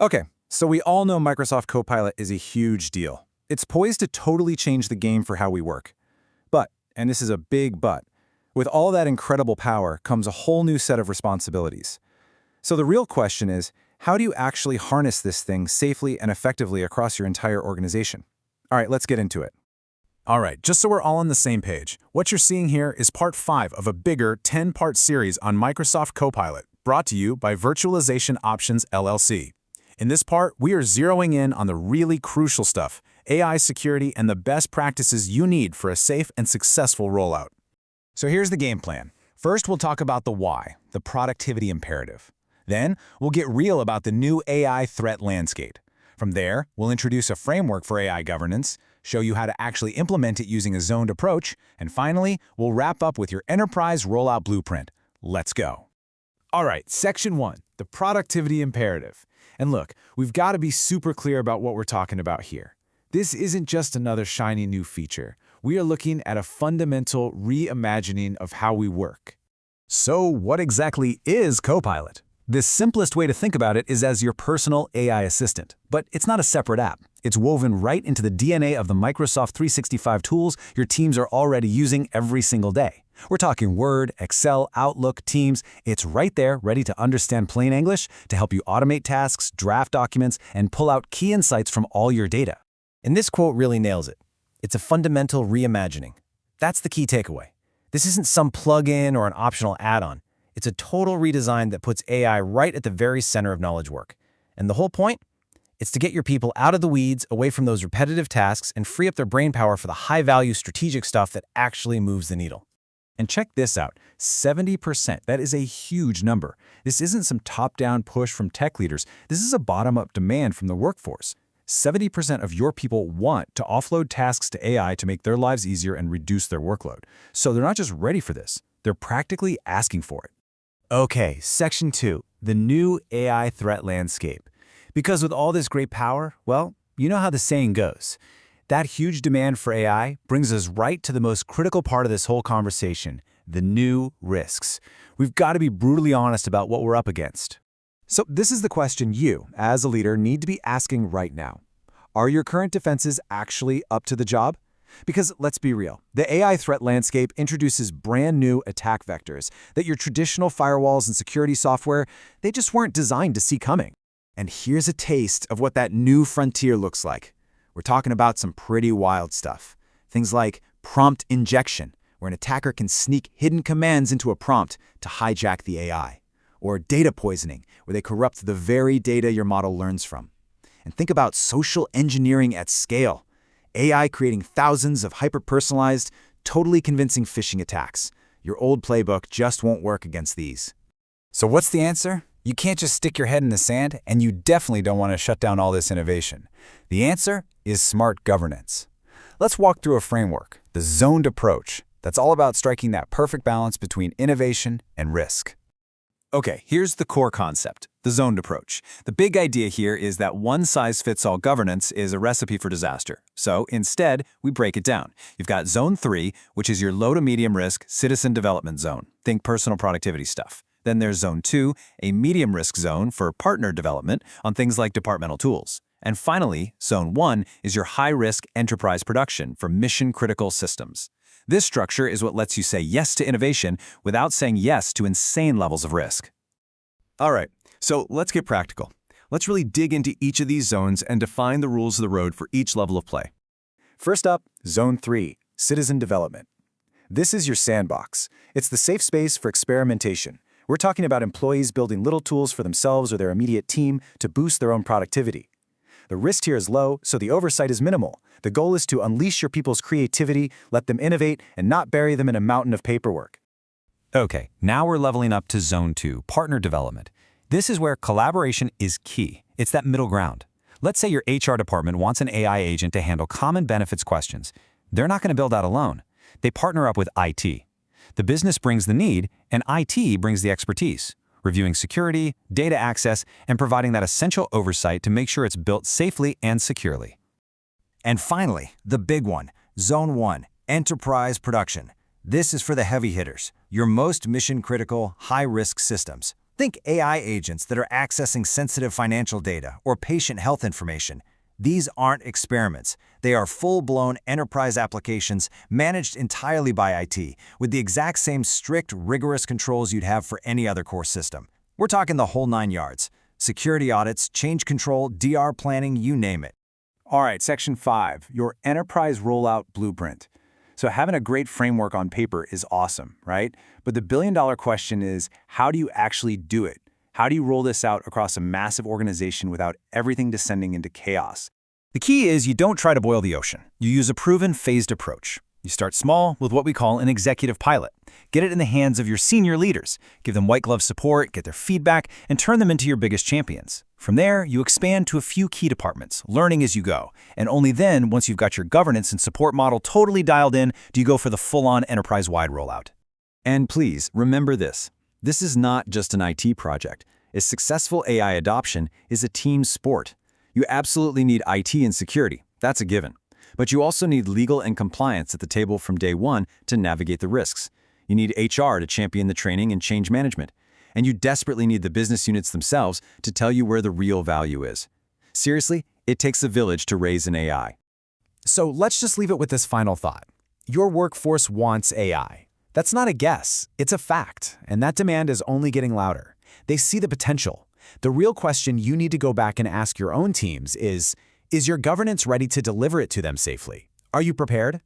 Okay, so we all know Microsoft Copilot is a huge deal. It's poised to totally change the game for how we work. But, and this is a big but, with all that incredible power comes a whole new set of responsibilities. So the real question is, how do you actually harness this thing safely and effectively across your entire organization? All right, let's get into it. All right, just so we're all on the same page, what you're seeing here is part 5 of a bigger 10-part series on Microsoft Copilot, brought to you by Virtualization Options LLC. In this part, we are zeroing in on the really crucial stuff, AI security and the best practices you need for a safe and successful rollout. So here's the game plan. First, we'll talk about the why, the productivity imperative. Then, we'll get real about the new AI threat landscape. From there, we'll introduce a framework for AI governance, show you how to actually implement it using a zoned approach, and finally, we'll wrap up with your enterprise rollout blueprint. Let's go. All right, Section 1, the productivity imperative. And look, we've got to be super clear about what we're talking about here. This isn't just another shiny new feature. We are looking at a fundamental reimagining of how we work. So what exactly is Copilot? The simplest way to think about it is as your personal AI assistant. But it's not a separate app. It's woven right into the DNA of the Microsoft 365 tools your teams are already using every single day. We're talking Word, Excel, Outlook, Teams. It's right there, ready to understand plain English to help you automate tasks, draft documents, and pull out key insights from all your data. And this quote really nails it. It's a fundamental reimagining. That's the key takeaway. This isn't some plug-in or an optional add-on. It's a total redesign that puts AI right at the very center of knowledge work. And the whole point? It's to get your people out of the weeds, away from those repetitive tasks, and free up their brainpower for the high-value strategic stuff that actually moves the needle. And check this out, 70%. That is a huge number. This isn't some top-down push from tech leaders. This is a bottom-up demand from the workforce. 70% of your people want to offload tasks to AI to make their lives easier and reduce their workload. So they're not just ready for this, they're practically asking for it. Okay, Section 2, the new AI threat landscape. Because with all this great power, well, you know how the saying goes. That huge demand for AI brings us right to the most critical part of this whole conversation, the new risks. We've got to be brutally honest about what we're up against. So this is the question you, as a leader, need to be asking right now. Are your current defenses actually up to the job? Because let's be real, the AI threat landscape introduces brand new attack vectors that your traditional firewalls and security software, they just weren't designed to see coming. And here's a taste of what that new frontier looks like. We're talking about some pretty wild stuff. Things like prompt injection, where an attacker can sneak hidden commands into a prompt to hijack the AI. Or data poisoning, where they corrupt the very data your model learns from. And think about social engineering at scale. AI creating thousands of hyper-personalized, totally convincing phishing attacks. Your old playbook just won't work against these. So what's the answer? You can't just stick your head in the sand, and you definitely don't want to shut down all this innovation. The answer is smart governance. Let's walk through a framework, the zoned approach, that's all about striking that perfect balance between innovation and risk. Okay, here's the core concept, the zoned approach. The big idea here is that one-size-fits-all governance is a recipe for disaster. So instead, we break it down. You've got Zone 3, which is your low to medium risk citizen development zone. Think personal productivity stuff. Then there's Zone 2, a medium risk zone for partner development on things like departmental tools. And finally, Zone 1 is your high-risk enterprise production for mission-critical systems. This structure is what lets you say yes to innovation without saying yes to insane levels of risk. All right, so let's get practical. Let's really dig into each of these zones and define the rules of the road for each level of play. First up, Zone 3, citizen development. This is your sandbox. It's the safe space for experimentation. We're talking about employees building little tools for themselves or their immediate team to boost their own productivity. The risk here is low, so the oversight is minimal. The goal is to unleash your people's creativity, let them innovate, and not bury them in a mountain of paperwork. Okay, now we're leveling up to Zone 2, partner development. This is where collaboration is key. It's that middle ground. Let's say your HR department wants an AI agent to handle common benefits questions. They're not going to build that alone. They partner up with IT. The business brings the need, and IT brings the expertise, reviewing security, data access, and providing that essential oversight to make sure it's built safely and securely. And finally, the big one, Zone 1, enterprise production. This is for the heavy hitters, your most mission-critical, high-risk systems. Think AI agents that are accessing sensitive financial data or patient health information. These aren't experiments. They are full-blown enterprise applications managed entirely by IT, with the exact same strict, rigorous controls you'd have for any other core system. We're talking the whole 9 yards. Security audits, change control, DR planning, you name it. All right, Section 5, your enterprise rollout blueprint. So having a great framework on paper is awesome, right? But the billion-dollar question is, how do you actually do it? How do you roll this out across a massive organization without everything descending into chaos? The key is you don't try to boil the ocean. You use a proven phased approach. You start small with what we call an executive pilot. Get it in the hands of your senior leaders. Give them white glove support, get their feedback, and turn them into your biggest champions. From there, you expand to a few key departments, learning as you go. And only then, once you've got your governance and support model totally dialed in, do you go for the full-on enterprise-wide rollout. And please, remember this. This is not just an IT project. A successful AI adoption is a team sport. You absolutely need IT and security. That's a given. But you also need legal and compliance at the table from day one to navigate the risks. You need HR to champion the training and change management. And you desperately need the business units themselves to tell you where the real value is. Seriously, it takes a village to raise an AI. So let's just leave it with this final thought. Your workforce wants AI. That's not a guess, it's a fact, and that demand is only getting louder. They see the potential. The real question you need to go back and ask your own teams is your governance ready to deliver it to them safely? Are you prepared?